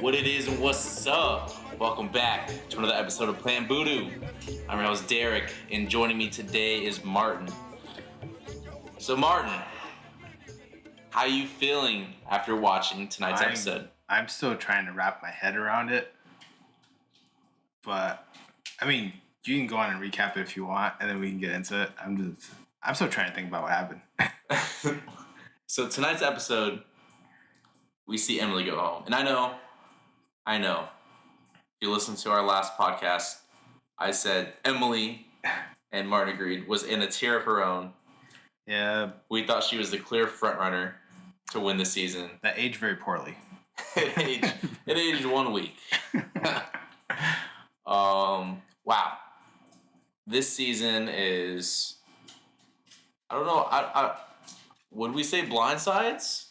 What it is and what's up? Welcome back to another episode of Plan Voodoo. I'm your host Derek, and joining me today is Martin. So Martin, how you feeling after watching tonight's episode? I'm still trying to wrap my head around it, but I mean, you can go on and recap it if you want, and then we can get into it. I'm still trying to think about what happened. So tonight's episode, we see Emily go home, and I know. If you listen to our last podcast, I said Emily, and Martin agreed, was in a tier of her own. Yeah. We thought she was the clear front runner to win the season. That aged very poorly. It aged 1 week. Wow. This season is, I don't know, would we say blindsides?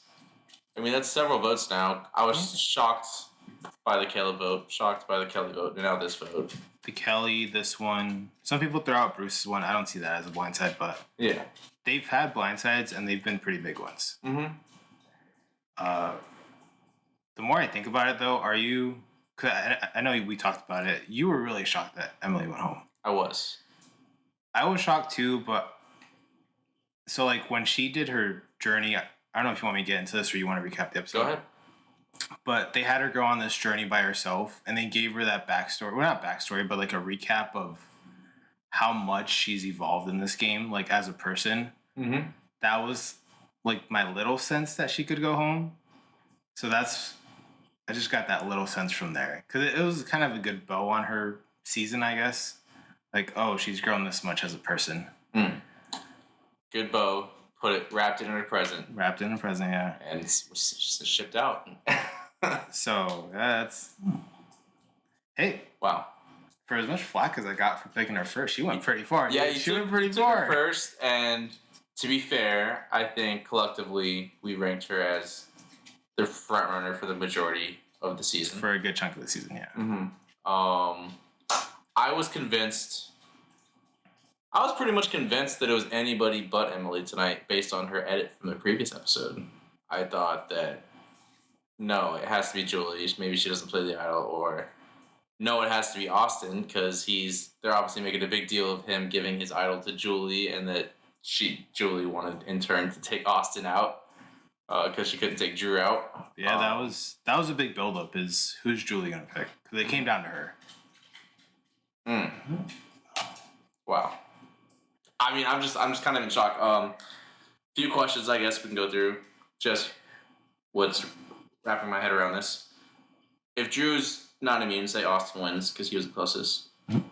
I mean, that's several votes now. I was shocked by the Caleb vote, and now this vote. The Kelly, this one. Some people throw out Bruce's one. I don't see that as a blindside, but yeah, they've had blindsides, and they've been pretty big ones. Mm-hmm. The more I think about it, though, are you... Cause I know we talked about it. You were really shocked that Emily went home. I was shocked, too, but... So, like, when she did her journey... I don't know if you want me to get into this or you want to recap the episode. Go ahead. But they had her go on this journey by herself, and they gave her that backstory. Well, not backstory, but like a recap of how much she's evolved in this game, like as a person. Mm-hmm. That was like my little sense that she could go home. So I just got that little sense from there. Because it was kind of a good bow on her season, I guess. Like, oh, she's grown this much as a person. Mm. Good bow. Wrapped it in her present. Yeah. And it's shipped out. So, that's... Hey. Wow. For as much flack as I got for picking her first, she went pretty far. Yeah, she went pretty far. Her first, and to be fair, I think collectively we ranked her as the front runner for the majority of the season. For a good chunk of the season, yeah. Mm-hmm. I was pretty much convinced that it was anybody but Emily tonight based on her edit from the previous episode. I thought that, no, it has to be Julie. Maybe she doesn't play the idol. Or, no, it has to be Austin because they're obviously making a big deal of him giving his idol to Julie and that Julie wanted in turn to take Austin out because she couldn't take Drew out. Yeah, that was a big buildup is who's Julie going to pick? Because it came down to her. Wow. I mean, I'm just kind of in shock. Few questions I guess we can go through. Just what's wrapping my head around this. If Drew's not immune, say Austin wins because he was the closest. Do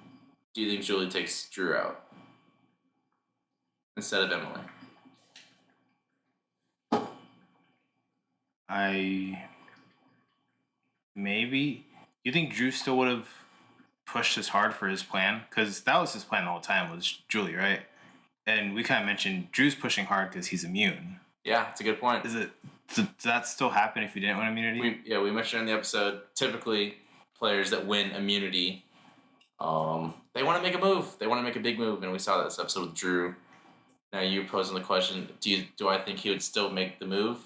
you think Julie takes Drew out instead of Emily? Maybe. You think Drew still would have pushed as hard for his plan? Because that was his plan the whole time, was Julie, right? And we kind of mentioned Drew's pushing hard because he's immune. Yeah, it's a good point. Does that still happen if you didn't win immunity? We mentioned in the episode, typically players that win immunity, they want to make a move. They want to make a big move, and we saw this episode with Drew. Now you posing the question, do I think he would still make the move?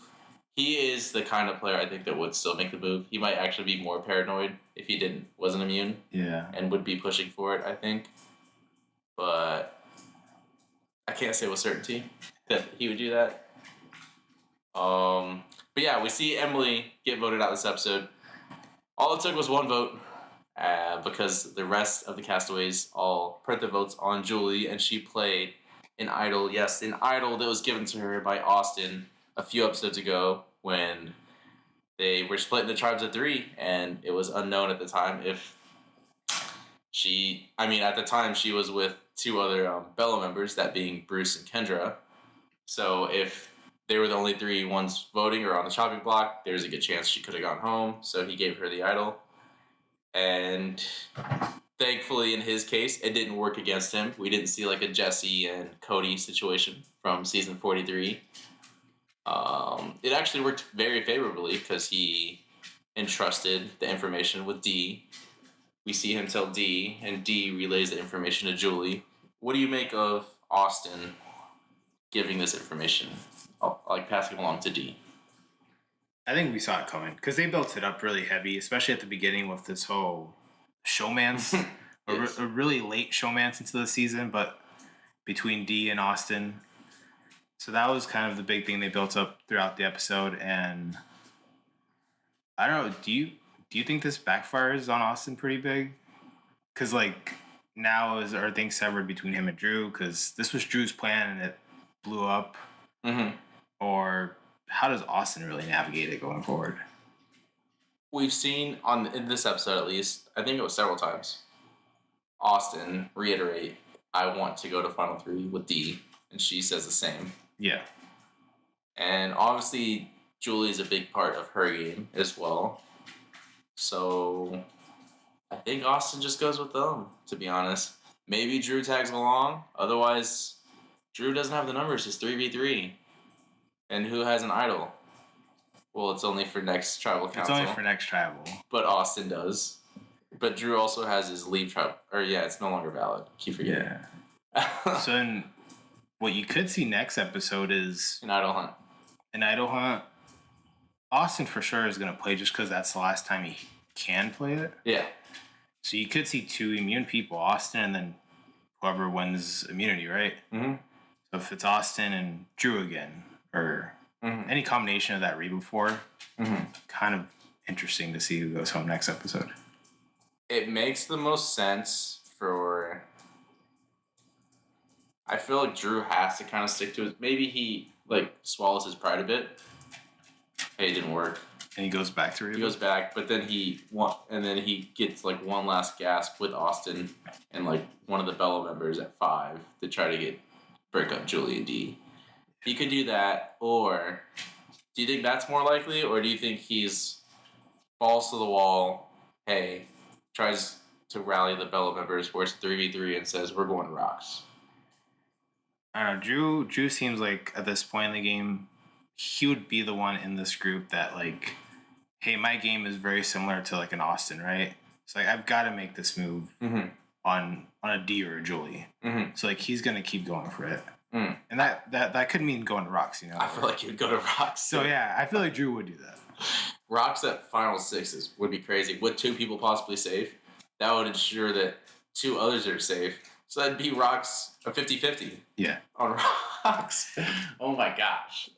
He is the kind of player I think that would still make the move. He might actually be more paranoid if he wasn't immune. Yeah. And would be pushing for it, I think. But I can't say with certainty that he would do that. But yeah, we see Emily get voted out this episode. All it took was one vote because the rest of the castaways all put their votes on Julie, and she played an idol. Yes, an idol that was given to her by Austin a few episodes ago when they were split into tribes of 3, and it was unknown at the time if at the time she was with 2 other Bella members, that being Bruce and Kendra. So if they were the only 3 ones voting or on the chopping block, there's a good chance she could have gone home. So he gave her the idol. And thankfully, in his case, it didn't work against him. We didn't see like a Jesse and Cody situation from season 43. It actually worked very favorably because he entrusted the information with D. We see him tell D, and D relays the information to Julie. What do you make of Austin giving this information, like passing along to D? I think we saw it coming because they built it up really heavy, especially at the beginning with this whole showmance, Yes. a really late showmance into the season, but between Dee and Austin. So that was kind of the big thing they built up throughout the episode. And I don't know, do you think this backfires on Austin pretty big? Because like now are things severed between him and Drew? Because this was Drew's plan and it blew up. Mm-hmm. Or how does Austin really navigate it going forward? We've seen in this episode at least, I think it was several times, Austin reiterate, "I want to go to Final Three with Dee," and she says the same. Yeah. And obviously, Julie's a big part of her game as well. So I think Austin just goes with them, to be honest. Maybe Drew tags along. Otherwise, Drew doesn't have the numbers. It's 3v3. And who has an idol? Well, it's only for next tribal council. It's only for next tribal. But Austin does. But Drew also has his leave tribal. Or yeah, it's no longer valid. Keep forgetting. Yeah. So then what you could see next episode is An idol hunt. An idol hunt. Austin for sure is going to play just because that's the last time he can play it. Yeah. So you could see two immune people, Austin and then whoever wins immunity, right? Mm-hmm. So if it's Austin and Drew again, or any combination of that reboot four, kind of interesting to see who goes home next episode. It makes the most sense for... I feel like Drew has to kind of stick to it. Maybe he swallows his pride a bit. Hey, it didn't work. And he goes back to reboot. He goes back, but then he gets one last gasp with Austin and one of the Bella members at 5 to try to break up Julie and Dee. He could do that, or do you think that's more likely, or do you think he's balls to the wall? Hey, tries to rally the Bella members where it's 3v3 and says we're going to rocks. I don't know. Drew seems like at this point in the game, he would be the one in this group that hey, my game is very similar to an Austin, right? So I've got to make this move on a Dee or a Julie. Mm-hmm. So he's gonna keep going for it, and that could mean going to rocks, I feel like he would go to rocks. So yeah, I feel like Drew would do that. Rocks at final sixes would be crazy. With 2 people possibly safe, that would ensure that 2 others are safe. So that'd be rocks a 50-50. Yeah. On rocks. Oh my gosh.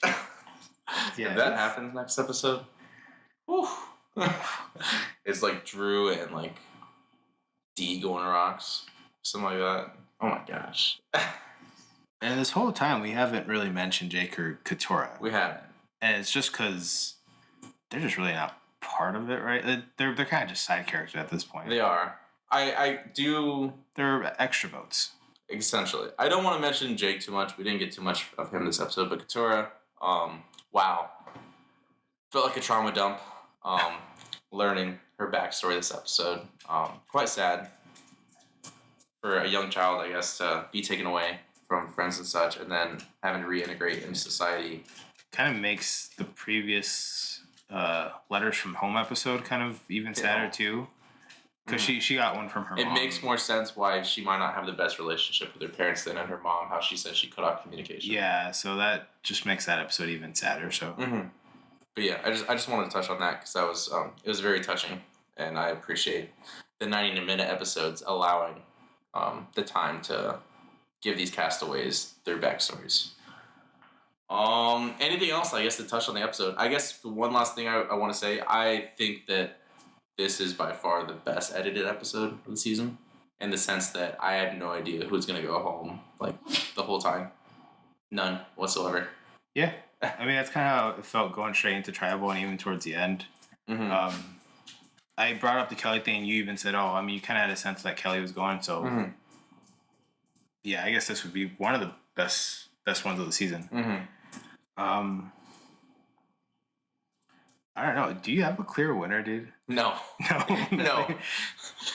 Yeah. If that happens next episode, whew. It's Drew and Dee going to rocks. Something like that. Oh my gosh. And this whole time we haven't really mentioned Jake or Katora. We haven't. And it's just because they're just really not part of it, right? They're kind of just side characters at this point. They are. I do... They're extra votes. Essentially. I don't want to mention Jake too much. We didn't get too much of him this episode, but Katora, wow. Felt like a trauma dump. Learning her backstory this episode. Quite sad for a young child, I guess, to be taken away from friends and such, and then having to reintegrate into society. Kind of makes the previous Letters from Home episode kind of even sadder too. Because she got one from her mom. It makes more sense why she might not have the best relationship with her parents than her mom, how she said she cut off communication. Yeah, so that just makes that episode even sadder. So, But yeah, I just wanted to touch on that because that was it was very touching, and I appreciate the 90-minute episodes allowing the time to give these castaways their backstories. Anything else, I guess, to touch on the episode? I guess the one last thing I want to say, I think that this is by far the best edited episode of the season, in the sense that I had no idea who's going to go home the whole time. None whatsoever. Yeah. I mean, that's kind of how it felt going straight into tribal and even towards the end. I brought up the Kelly thing, and you even said, oh, I mean, you kind of had a sense that Kelly was going, so yeah, I guess this would be one of the best ones of the season. I don't know. Do you have a clear winner, dude? No. No.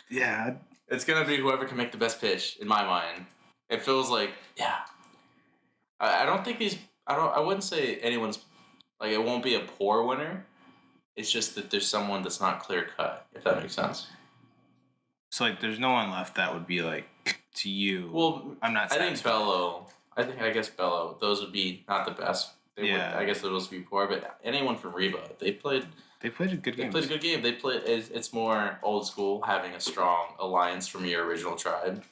Yeah. It's going to be whoever can make the best pitch, in my mind. It feels like, yeah. I don't think I wouldn't say anyone's, it won't be a poor winner. It's just that there's someone that's not clear cut, if that makes sense. So, there's no one left that would be, to you. Well, I'm not satisfied. I guess Bello, those would be not the best. I guess they're supposed to be poor, but anyone from Reba, they played a good game. They played a good game. It's more old school, having a strong alliance from your original tribe.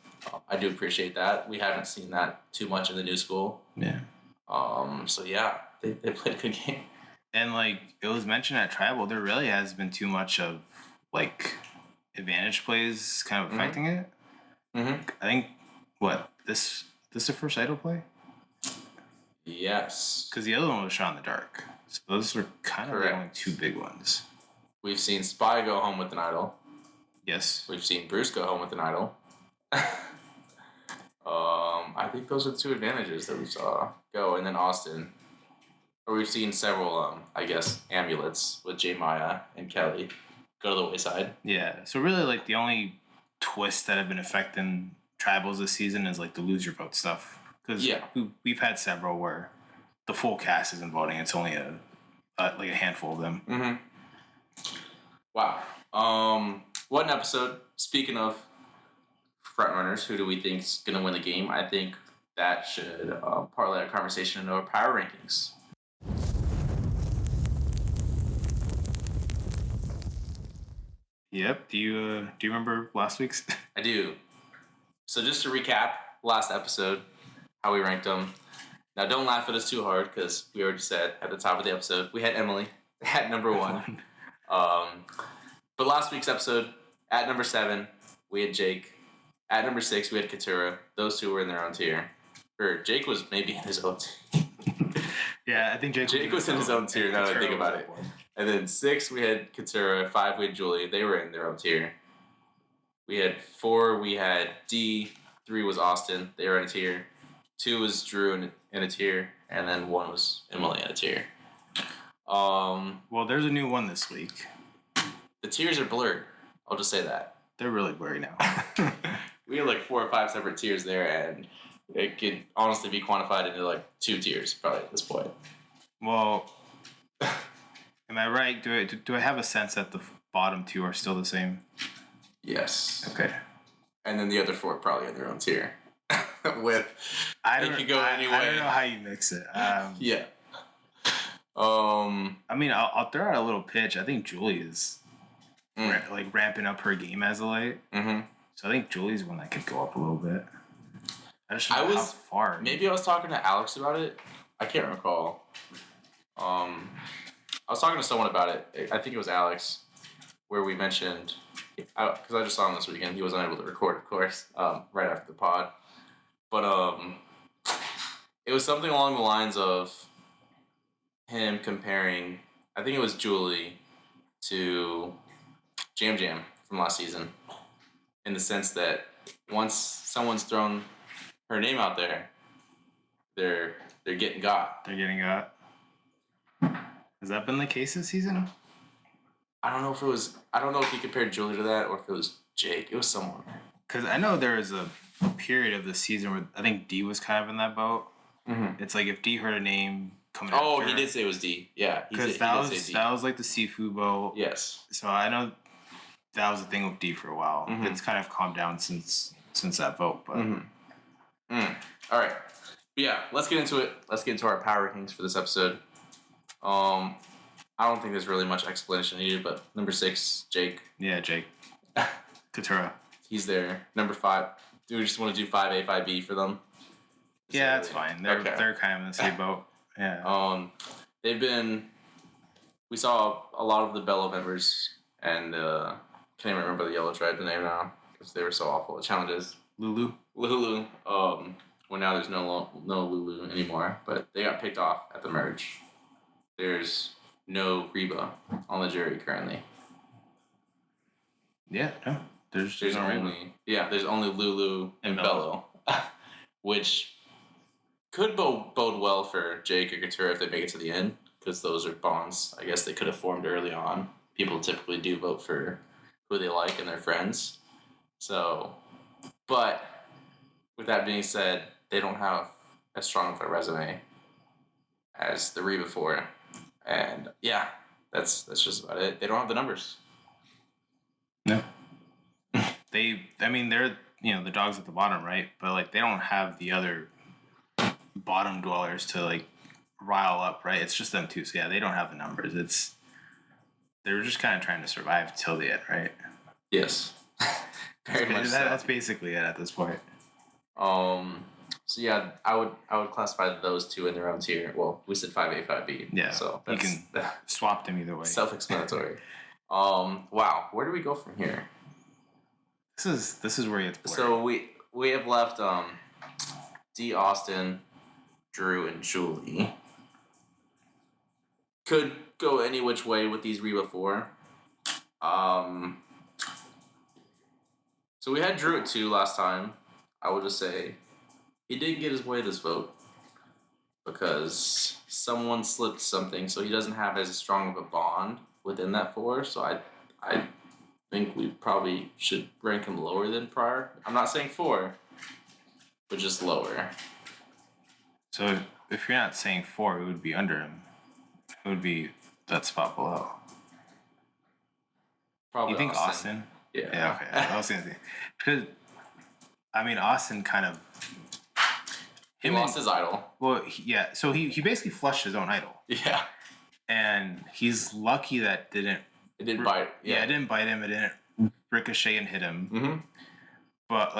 I do appreciate that. We haven't seen that too much in the new school. Yeah. So yeah, they played a good game. And like it was mentioned at Tribal, there really has been too much of like advantage plays kind of affecting it. Mm-hmm. I think this the first idol play? Yes. Because the other one was shot in the dark. So those were kind of the only two big ones. We've seen Spy go home with an idol. Yes. We've seen Bruce go home with an idol. I think those are the two advantages that we saw go, and then Austin. Or we've seen several, I guess, amulets with J Maya and Kelly go to the wayside. Yeah. So really, like the only twists that have been affecting tribals this season is like the lose your vote stuff. Because we've had several where the full cast isn't voting. It's only like a handful of them. Mm-hmm. Wow. What an episode. Speaking of frontrunners, who do we think's gonna win the game? I think that should parlay our conversation into our power rankings. Yep. Do you remember last week's? I do. So just to recap, last episode, how we ranked them. Now don't laugh at us too hard because we already said at the top of the episode we had Emily at number 1. But last week's episode, at number 7, we had Jake. At number 6, we had Katura. Those two were in their own tier. Or Jake was maybe in his own tier. Yeah, I think Jake was in his own tier now that I think about it. And then 6, we had Katura. 5, we had Julie. They were in their own tier. We had 4, we had D. 3 was Austin. They were in a tier. 2 was Drew in a tier. And then 1 was Emily in a tier. Well, there's a new one this week. The tiers are blurred. I'll just say that. They're really blurry now. We had like 4 or 5 separate tiers there, and it could honestly be quantified into like 2 tiers probably at this point. Well, am I right? Do I have a sense that the bottom 2 are still the same? Yes. Okay. And then the other 4 are probably in their own tier. I don't know how you mix it. Yeah. I mean, I'll throw out a little pitch. I think Julie is like ramping up her game as of late. Mm-hmm. So I think Julie's one that could go up a little bit. I just don't know how far. Maybe I was talking to Alex about it. I can't recall. I was talking to someone about it. I think it was Alex, where we mentioned, because I just saw him this weekend. He was unable to record, of course, right after the pod. But it was something along the lines of him comparing, I think it was Julie, to Jam Jam from last season, in the sense that once someone's thrown her name out there, they're getting got. They're getting got. Has that been the case this season? I don't know if he compared Julie to that or if it was Jake. It was someone. Because I know there was a period of the season where I think D was kind of in that boat. Mm-hmm. It's like if D heard a name coming out. Oh, he did say it was D. Yeah. Because that was like the seafood boat. Yes. So I know that was a thing with D for a while. Mm-hmm. It's kind of calmed down since that vote. But All right. But yeah, let's get into it. Let's get into our power rankings for this episode. I don't think there's really much explanation needed, but number 6, Jake. Yeah, Jake. Katura. He's there. Number 5. Do we just want to do 5A, 5B for them? Yeah, that's fine. They're kind of in the same boat. Yeah. We saw a lot of the Bella members, and can't even remember the Yellow Tribe name now because they were so awful at challenges. Lulu. Well, now there's no Lulu anymore, but they got picked off at the merge. There's no Reba on the jury currently. Yeah, no. There's only Lulu and Bello, which could bode well for Jake or Katura if they make it to the end, because those are bonds I guess they could have formed early on. People typically do vote for who they like and their friends. So, but with that being said, they don't have as strong of a resume as the Reba 4. And yeah, that's just about it. They don't have the numbers. No. They're the dogs at the bottom, right? But like they don't have the other bottom dwellers to like rile up, right? It's just them two. So yeah, they don't have the numbers. They were just kind of trying to survive till the end, right? Yes. Very much so. That's basically it at this point. So yeah, I would classify those two in their own tier. Well, we said 5A, 5B. Yeah. So you can swap them either way. Self-explanatory. Wow. Where do we go from here? This is where it's blurry. So we have left D, Austin, Drew, and Julie. Could go any which way with these Reba 4. So we had Drew at 2 last time. I would just say he didn't get his way this vote because someone slipped something, so he doesn't have as strong of a bond within that 4. So I think we probably should rank him lower than prior. I'm not saying 4, but just lower. So if you're not saying 4, it would be under him. It would be that spot below. Probably. You think Austin? Yeah. Yeah. Okay. I was gonna say because I mean Austin kind of he lost his idol. Well, yeah. So he basically flushed his own idol. Yeah. And he's lucky that it didn't bite. Yeah, it didn't bite him. It didn't ricochet and hit him. Mm-hmm. But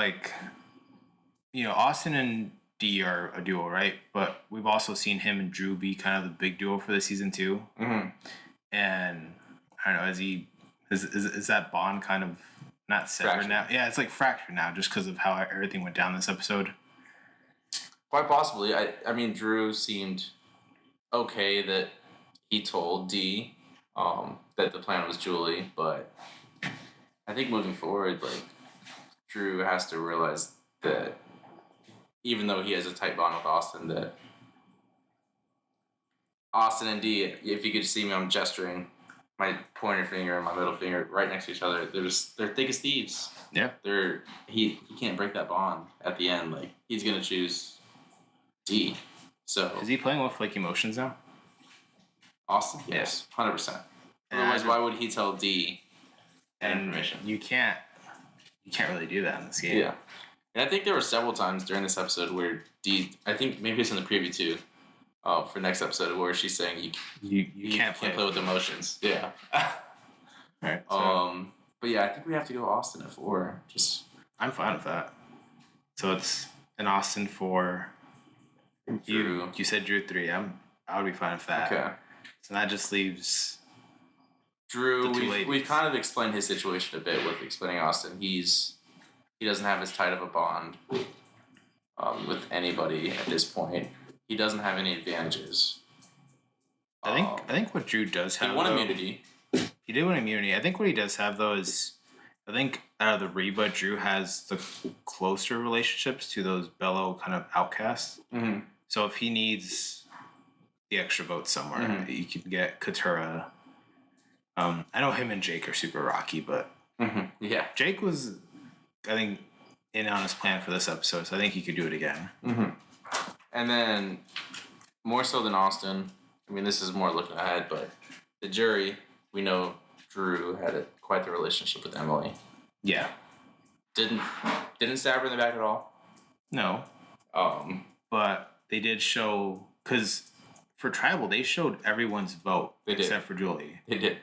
Austin and D are a duo, right? But we've also seen him and Drew be kind of the big duo for the season too. Mm-hmm. And I don't know, is that bond kind of not severed now? Yeah, it's like fractured now just because of how everything went down this episode. Quite possibly. I mean, Drew seemed okay that he told D that the plan was Julie, but I think moving forward, Drew has to realize that even though he has a tight bond with Austin, that Austin and D, if you could see me, I'm gesturing my pointer finger and my middle finger right next to each other. They're thick as thieves. Yeah. He can't break that bond at the end. He's gonna choose D. So is he playing with emotions now? Austin, yes, 100%. Otherwise, why would he tell D that information? You can't really do that in this game. Yeah, and I think there were several times during this episode where D, I think maybe it's in the preview too, for next episode where she's saying you can't play with emotions. Yeah. All right. So. But yeah, I think we have to go Austin at 4. I'm fine with that. So it's an Austin 4. Drew. You said Drew 3. I would be fine with that. Okay. So that just leaves Drew. We've kind of explained his situation a bit with explaining Austin. He doesn't have as tight of a bond with anybody at this point. He doesn't have any advantages. I think what Drew does have. He won immunity. He did win immunity. I think what he does have though is, I think out of the Reba, Drew has the closer relationships to those Bello kind of outcasts. Mm-hmm. So if he needs the extra vote somewhere, mm-hmm. you can get Katura. I know him and Jake are super rocky, but mm-hmm. Yeah, Jake was, I think, in on his plan for this episode, so I think he could do it again. Mm-hmm. And then, more so than Austin, I mean, this is more looking ahead, but the jury, we know Drew had quite the relationship with Emily. Yeah. Didn't stab her in the back at all. No. But they did show, because for Tribal, they showed everyone's vote except for Julie. They did.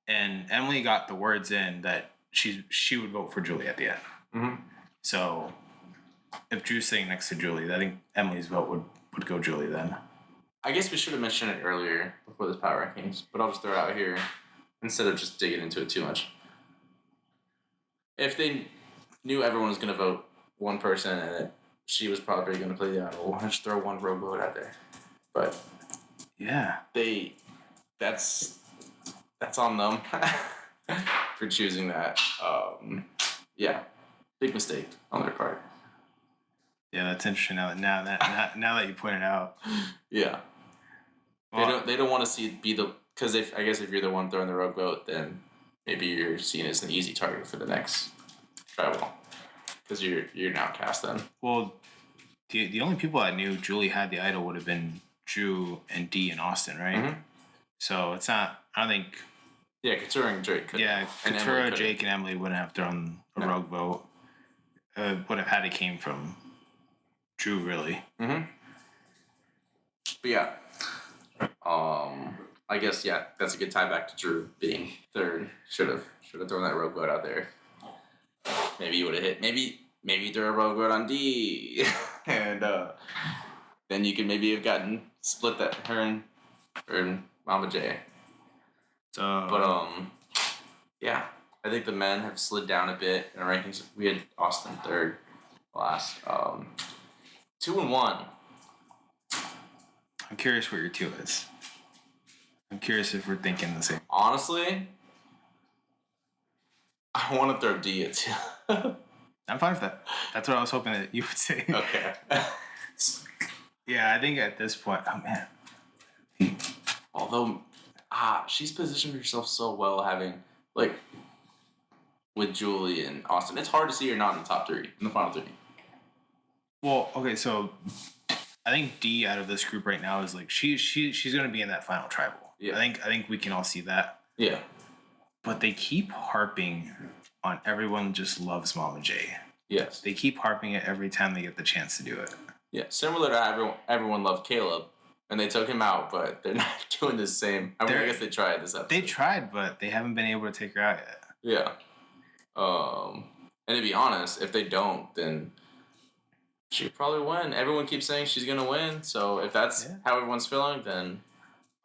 And Emily got the words in that she would vote for Julie at the end. Mm-hmm. So if Drew's sitting next to Julie, I think Emily's vote would go Julie then. I guess we should have mentioned it earlier before this power rankings, but I'll just throw it out here instead of just digging into it too much. If they knew everyone was going to vote one person and that she was probably going to play the idol, I'll just throw one rogue vote out there. But yeah, that's on them for choosing that. Yeah, big mistake on their part. Yeah, that's interesting. Now that you point it out. Yeah. Well, they don't want to see it be because if you're the one throwing the rogue vote, then maybe you're seen as an easy target for the next tribal because you're an outcast then. Well, the only people that knew Julie had the idol would have been Drew and D and Austin, right? Mm-hmm. So it's not. I don't think. Yeah, Katura and Jake could. Yeah, Katura, Jake, and Emily wouldn't have thrown a rogue vote. Would have had it came from Drew, really. Mm-hmm. But yeah, I guess yeah, that's a good tie back to Drew being third. Should have thrown that rogue vote out there. Maybe you would have hit. Maybe throw a rogue vote on D, and then you could maybe have gotten split that her and Mama J. But yeah, I think the men have slid down a bit in our rankings. We had Austin third last. 2-1. I'm curious what your 2 is. I'm curious if we're thinking the same. Honestly, I want to throw D at 2. I'm fine with that. That's what I was hoping that you would say. Okay. Yeah, I think at this point, oh man. Although, she's positioned herself so well having, like, with Julie and Austin. It's hard to see her not in the top 3, in the final 3. Well, okay, so I think D out of this group right now is like she's gonna be in that final tribal. Yeah. I think we can all see that. Yeah. But they keep harping on everyone just loves Mama J. Yes. They keep harping it every time they get the chance to do it. Yeah. Similar to everyone loved Caleb, and they took him out, but they're not doing the same. I guess they tried this episode. They tried, but they haven't been able to take her out yet. Yeah. And to be honest, if they don't, then she'll probably win. Everyone keeps saying she's gonna win, so if that's how everyone's feeling, then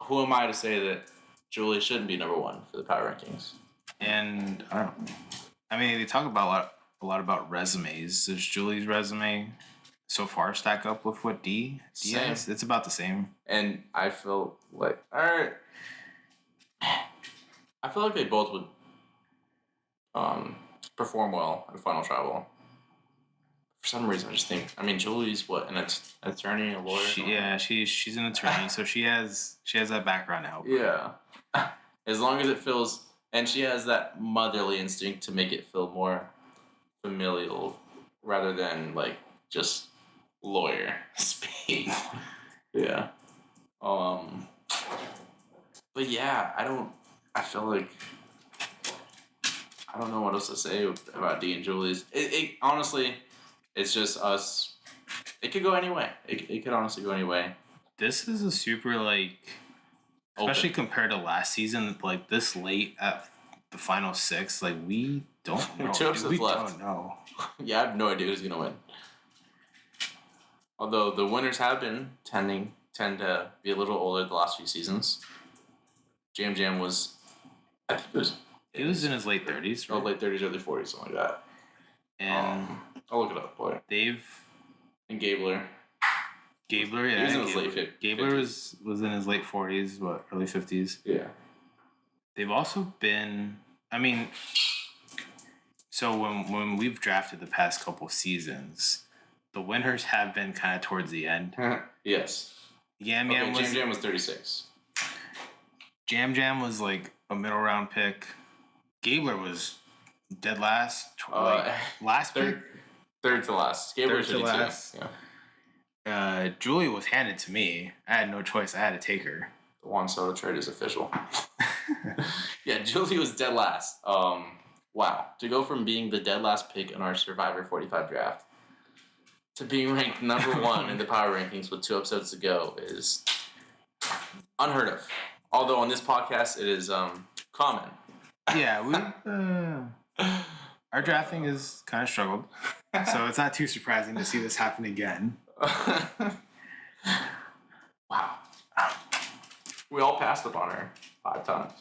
who am I to say that Julie shouldn't be number 1 for the power rankings? And I don't know. I mean, they talk about a lot about resumes. Does Julie's resume so far stack up with what D has? It's about the same. And I feel like, I feel like they both would perform well in Final Tribal. For some reason, I just think. I mean, Julie's what, an attorney, a lawyer. She's an attorney, so she has that background to help. Yeah, as long as it feels, and she has that motherly instinct to make it feel more familial rather than like just lawyer speak. Yeah. But yeah, I feel like I don't know what else to say about D and Julie's. It honestly, it's just us. It could go any way. It could honestly go any way. This is a super especially compared to last season, like this late at the final 6, like we don't know. 2 episodes left. Don't know. Yeah, I have no idea who's gonna win. Although the winners have been tend to be a little older the last few seasons. Jam Jam was, I think he was in his late 30s, right? Oh, late 30s, early 40s, something like that. And I'll look it up, boy. Dave and Gabler, yeah. He was in his late 50s. Gabler was in his late 40s, early 50s. Yeah. They've also been, I mean, so when we've drafted the past couple seasons, the winners have been kind of towards the end. Yes. Jam Jam was 36. Jam Jam was like a middle round pick. Gabler was dead last. Last pick? Third to last. Gabler 32. Last. Yeah. Julie was handed to me. I had no choice. I had to take her. The Juan Soto trade is official. Yeah, Julie was dead last. Wow. To go from being the dead last pick in our Survivor 45 draft to being ranked number 1 in the power rankings with 2 episodes to go is unheard of. Although on this podcast it is common. Yeah, our drafting has kind of struggled, so it's not too surprising to see this happen again. Wow. We all passed up on her 5 times.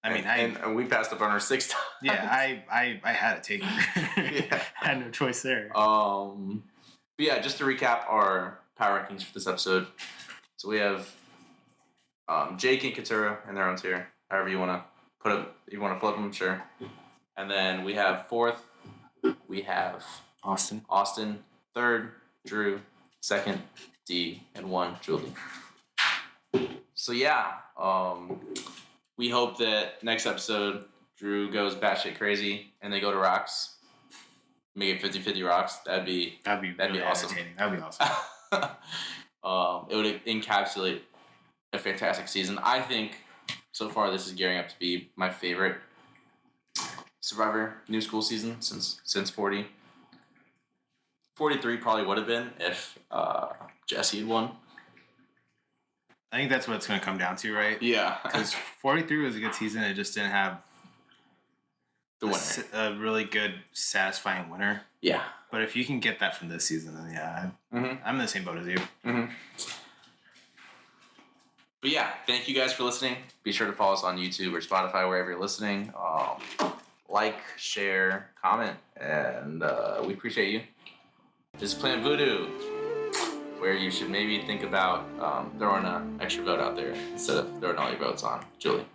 I mean, and we passed up on her 6 times. Yeah, I had to take her. Yeah. I had no choice there. But yeah, just to recap our power rankings for this episode. So we have Jake and Katura in their own tier. However you want to put it, you want to flip them, sure. And then we have 4th. We have Austin. 3rd, Drew. 2nd, D. And 1, Julie. So yeah, we hope that next episode Drew goes batshit crazy and they go to rocks. Make it 50-50 rocks. That'd be really awesome. That'd be awesome. It would encapsulate a fantastic season. I think so far this is gearing up to be my favorite Survivor New School season since 40. 43 probably would have been if Jesse had won. I think that's what it's going to come down to, right? Yeah. Because 43 was a good season. It just didn't have The winner. a really good, satisfying winner. Yeah. But if you can get that from this season, then yeah, I'm in the same boat as you. Mm-hmm. But yeah, thank you guys for listening. Be sure to follow us on YouTube or Spotify, wherever you're listening. Like, share, comment, and we appreciate you. This is Planet Voodoo, where you should maybe think about throwing an extra vote out there instead of throwing all your votes on Julie.